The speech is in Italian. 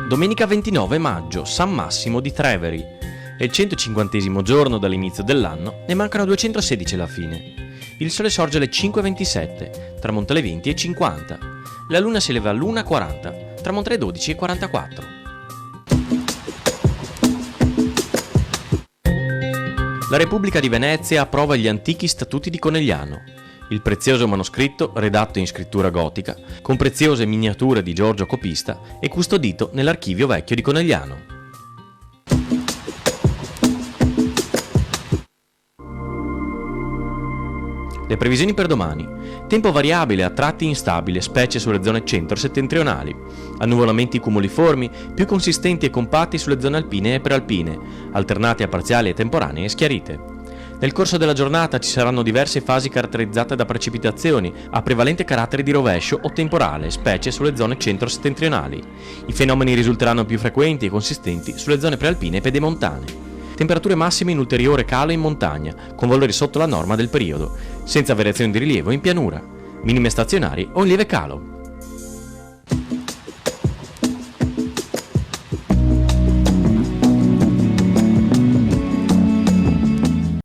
Domenica 29 maggio, San Massimo di Treveri. È il 150° giorno dall'inizio dell'anno, ne mancano 216 alla fine. Il sole sorge alle 5:27, tramonta alle 20:50. La luna si eleva all'1:40, tramonta alle 12:44. La Repubblica di Venezia approva gli antichi statuti di Conegliano. Il prezioso manoscritto, redatto in scrittura gotica, con preziose miniature di Giorgio Copista, è custodito nell'Archivio Vecchio di Conegliano. Le previsioni per domani. Tempo variabile, a tratti instabile, specie sulle zone centro-settentrionali. Annuvolamenti cumuliformi, più compatti sulle zone alpine e prealpine, alternati a parziali e temporanee e schiarite. Nel corso della giornata ci saranno diverse fasi caratterizzate da precipitazioni, a prevalente carattere di rovescio o temporale, specie sulle zone centro-settentrionali. I fenomeni risulteranno più frequenti e consistenti sulle zone prealpine e pedemontane. Temperature massime in ulteriore calo in montagna, con valori sotto la norma del periodo, senza variazioni di rilievo in pianura. Minime stazionarie o in lieve calo.